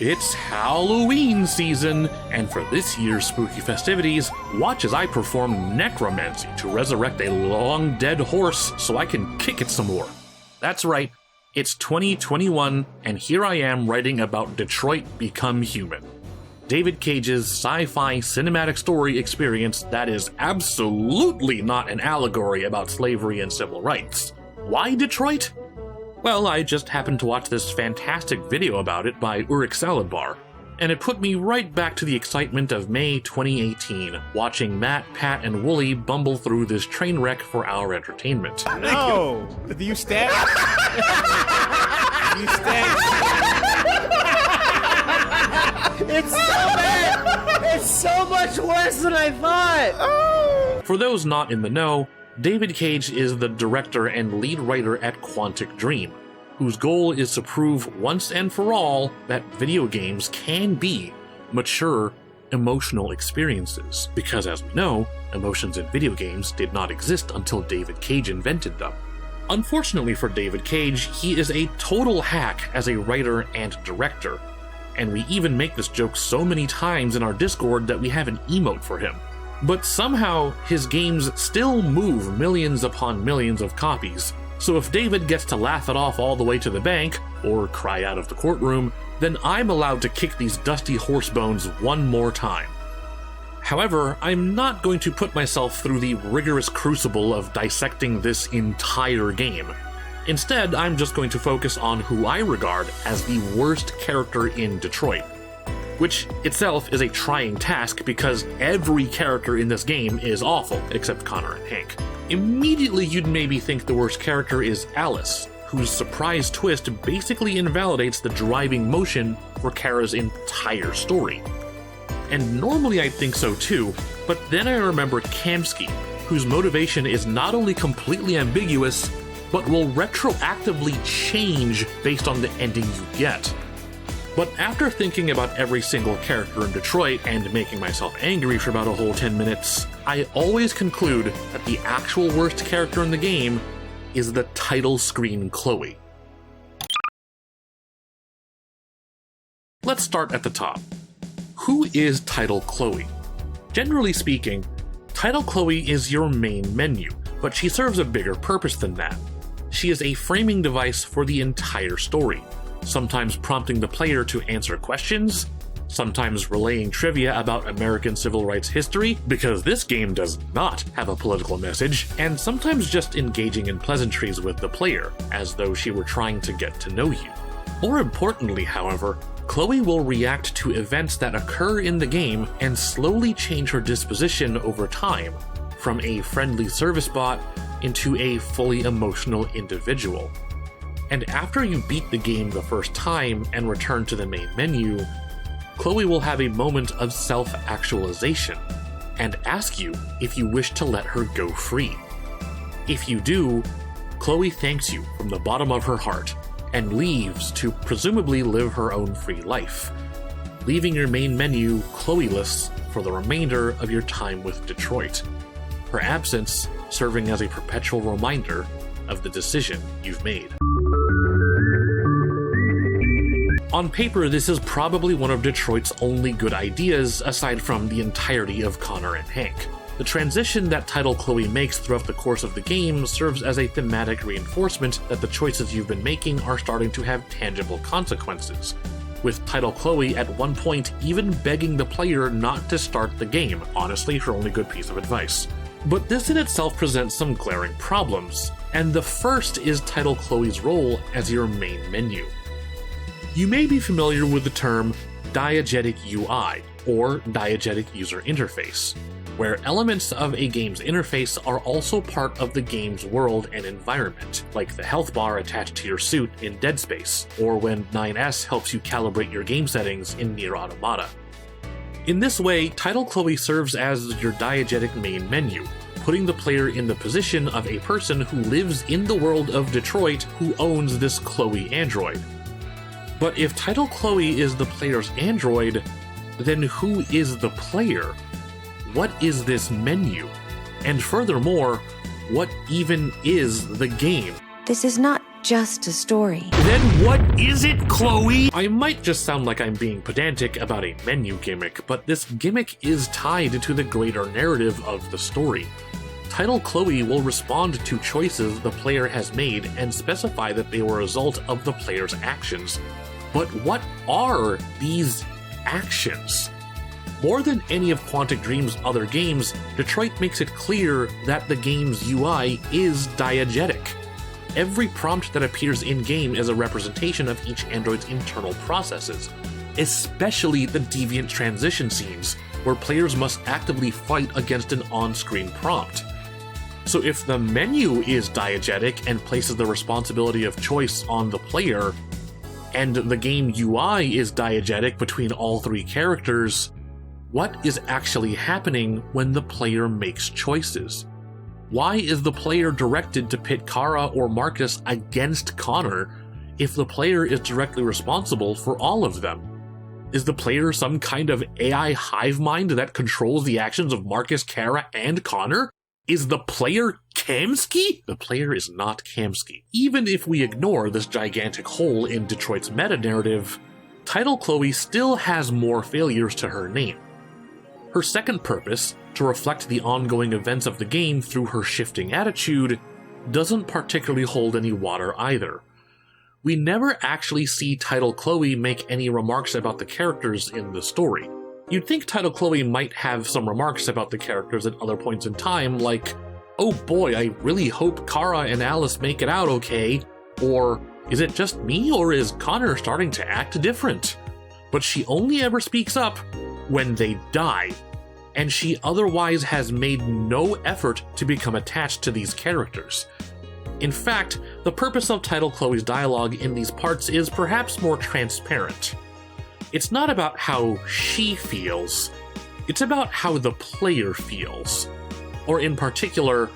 It's Halloween season, and for this year's spooky festivities, watch as I perform necromancy to resurrect a long-dead horse so I can kick it some more. That's right, it's 2021, and here I am writing about Detroit Become Human. David Cage's sci-fi cinematic story experience that is absolutely not an allegory about slavery and civil rights. Why Detroit? Well, I just happened to watch this fantastic video about it by Ulrich Saladbar, and it put me right back to the excitement of May 2018, watching Matt, Pat, and Wooly bumble through this train wreck for our entertainment. No! Do you stab? You stab? It's so bad! It's so much worse than I thought! For those not in the know, David Cage is the director and lead writer at Quantic Dream, whose goal is to prove once and for all that video games can be mature, emotional experiences. Because as we know, emotions in video games did not exist until David Cage invented them. Unfortunately for David Cage, he is a total hack as a writer and director, and we even make this joke so many times in our Discord that we have an emote for him. But somehow, his games still move millions upon millions of copies, so if David gets to laugh it off all the way to the bank, or cry out of the courtroom, then I'm allowed to kick these dusty horse bones one more time. However, I'm not going to put myself through the rigorous crucible of dissecting this entire game. Instead, I'm just going to focus on who I regard as the worst character in Detroit. Which itself is a trying task because every character in this game is awful, except Connor and Hank. Immediately you'd maybe think the worst character is Alice, whose surprise twist basically invalidates the driving motion for Kara's entire story. And normally I'd think so too, but then I remember Kamsky, whose motivation is not only completely ambiguous, but will retroactively change based on the ending you get. But after thinking about every single character in Detroit and making myself angry for about a whole 10 minutes, I always conclude that the actual worst character in the game is the title screen Chloe. Let's start at the top. Who is Title Chloe? Generally speaking, Title Chloe is your main menu, but she serves a bigger purpose than that. She is a framing device for the entire story, sometimes prompting the player to answer questions, sometimes relaying trivia about American civil rights history, because this game does not have a political message, and sometimes just engaging in pleasantries with the player, as though she were trying to get to know you. More importantly, however, Chloe will react to events that occur in the game and slowly change her disposition over time, from a friendly service bot into a fully emotional individual. And after you beat the game the first time and return to the main menu, Chloe will have a moment of self-actualization and ask you if you wish to let her go free. If you do, Chloe thanks you from the bottom of her heart and leaves to presumably live her own free life, leaving your main menu Chloe-less for the remainder of your time with Detroit, her absence serving as a perpetual reminder of the decision you've made. On paper, this is probably one of Detroit's only good ideas aside from the entirety of Connor and Hank. The transition that Title Chloe makes throughout the course of the game serves as a thematic reinforcement that the choices you've been making are starting to have tangible consequences, with Title Chloe at one point even begging the player not to start the game, honestly her only good piece of advice. But this in itself presents some glaring problems, and the first is Title Chloe's role as your main menu. You may be familiar with the term diegetic UI, or diegetic user interface, where elements of a game's interface are also part of the game's world and environment, like the health bar attached to your suit in Dead Space, or when 9S helps you calibrate your game settings in Nier Automata. In this way, Title Chloe serves as your diegetic main menu, putting the player in the position of a person who lives in the world of Detroit who owns this Chloe android. But if Title Chloe is the player's android, then who is the player? What is this menu? And furthermore, what even is the game? This is not just a story. Then what is it, Chloe? I might just sound like I'm being pedantic about a menu gimmick, but this gimmick is tied to the greater narrative of the story. Title Chloe will respond to choices the player has made and specify that they were a result of the player's actions. But what are these actions? More than any of Quantic Dream's other games, Detroit makes it clear that the game's UI is diegetic. Every prompt that appears in-game is a representation of each android's internal processes, especially the deviant transition scenes, where players must actively fight against an on-screen prompt. So if the menu is diegetic and places the responsibility of choice on the player, and the game UI is diegetic between all three characters, what is actually happening when the player makes choices? Why is the player directed to pit Kara or Marcus against Connor if the player is directly responsible for all of them? Is the player some kind of AI hive mind that controls the actions of Marcus, Kara, and Connor? Is the player Kamsky? The player is not Kamsky. Even if we ignore this gigantic hole in Detroit's meta-narrative, Title Chloe still has more failures to her name. Her second purpose, to reflect the ongoing events of the game through her shifting attitude, doesn't particularly hold any water either. We never actually see Title Chloe make any remarks about the characters in the story. You'd think Title Chloe might have some remarks about the characters at other points in time, like, "Oh boy, I really hope Kara and Alice make it out okay," or "Is it just me, or is Connor starting to act different?" But she only ever speaks up when they die, and she otherwise has made no effort to become attached to these characters. In fact, the purpose of Title Chloe's dialogue in these parts is perhaps more transparent. It's not about how she feels, it's about how the player feels. Or in particular,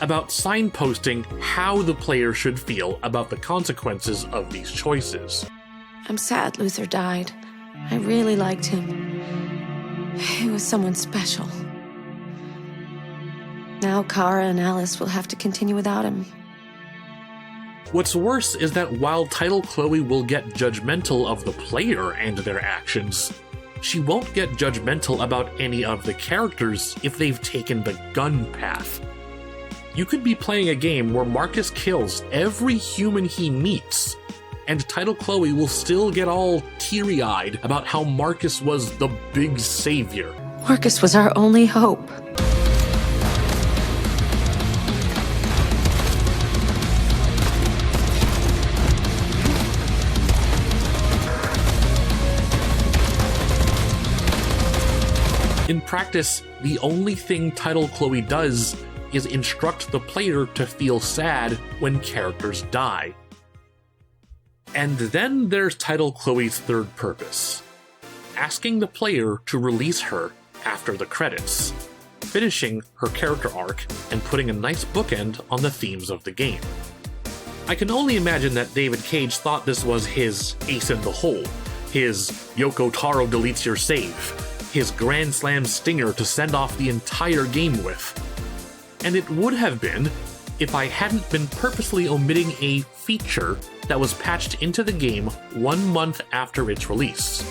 about signposting how the player should feel about the consequences of these choices. I'm sad Luther died. I really liked him. He was someone special. Now Kara and Alice will have to continue without him. What's worse is that while Title Chloe will get judgmental of the player and their actions, she won't get judgmental about any of the characters if they've taken the gun path. You could be playing a game where Marcus kills every human he meets, and Title Chloe will still get all teary-eyed about how Marcus was the big savior. Marcus was our only hope. In practice, the only thing Title Chloe does is instruct the player to feel sad when characters die. And then there's Title Chloe's third purpose, asking the player to release her after the credits, finishing her character arc and putting a nice bookend on the themes of the game. I can only imagine that David Cage thought this was his ace in the hole, his Yoko Taro deletes your save, his Grand Slam stinger to send off the entire game with. And it would have been if I hadn't been purposely omitting a feature that was patched into the game 1 month after its release.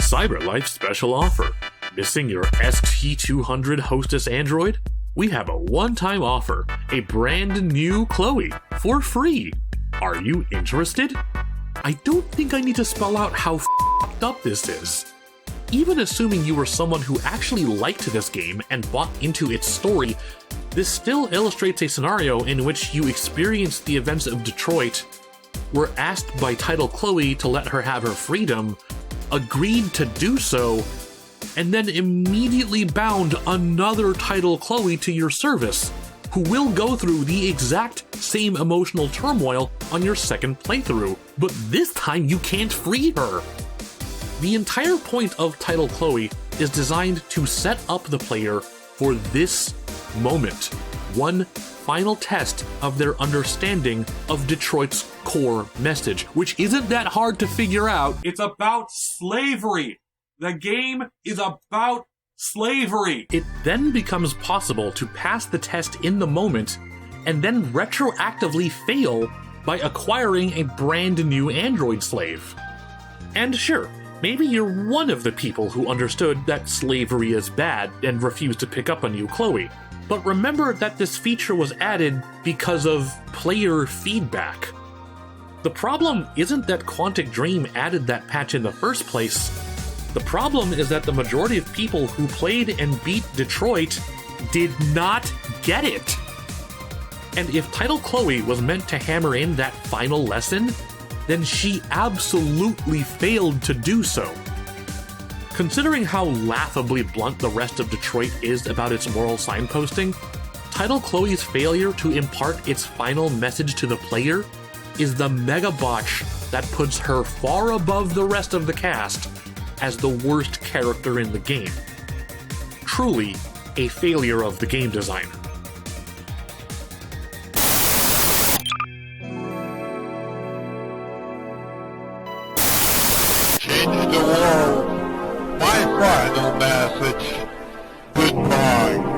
CyberLife special offer. Missing your ST200 Hostess Android? We have a one-time offer, a brand new Chloe, for free. Are you interested? I don't think I need to spell out how f***ed up this is. Even assuming you were someone who actually liked this game and bought into its story, this still illustrates a scenario in which you experienced the events of Detroit, were asked by Title Chloe to let her have her freedom, agreed to do so, and then immediately bound another Title Chloe to your service, who will go through the exact same emotional turmoil on your second playthrough, but this time you can't free her. The entire point of Title Chloe is designed to set up the player for this moment, one final test of their understanding of Detroit's core message, which isn't that hard to figure out. It's about slavery. The game is about slavery. It then becomes possible to pass the test in the moment and then retroactively fail by acquiring a brand new android slave. And sure, maybe you're one of the people who understood that slavery is bad and refused to pick up on you, Chloe. But remember that this feature was added because of player feedback. The problem isn't that Quantic Dream added that patch in the first place. The problem is that the majority of people who played and beat Detroit did not get it. And if Title Chloe was meant to hammer in that final lesson, then she absolutely failed to do so. Considering how laughably blunt the rest of Detroit is about its moral signposting, Title Chloe's failure to impart its final message to the player is the mega botch that puts her far above the rest of the cast as the worst character in the game. Truly, a failure of the game designer. Change the world. My final message. Goodbye.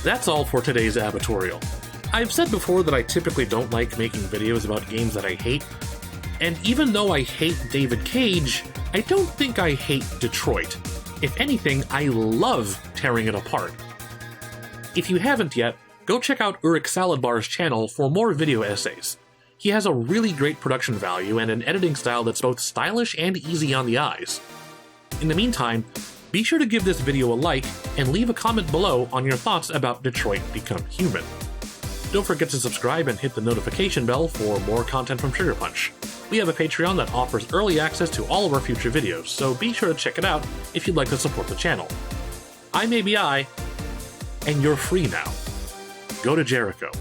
That's all for today's A.B.I.torial. I've said before that I typically don't like making videos about games that I hate, and even though I hate David Cage, I don't think I hate Detroit. If anything, I love tearing it apart. If you haven't yet, go check out Urich Saladbar's channel for more video essays. He has a really great production value and an editing style that's both stylish and easy on the eyes. In the meantime, be sure to give this video a like and leave a comment below on your thoughts about Detroit Become Human. Don't forget to subscribe and hit the notification bell for more content from SugarPunch. We have a Patreon that offers early access to all of our future videos, so be sure to check it out if you'd like to support the channel. I'm A.B.I., and you're free now. Go to Jericho.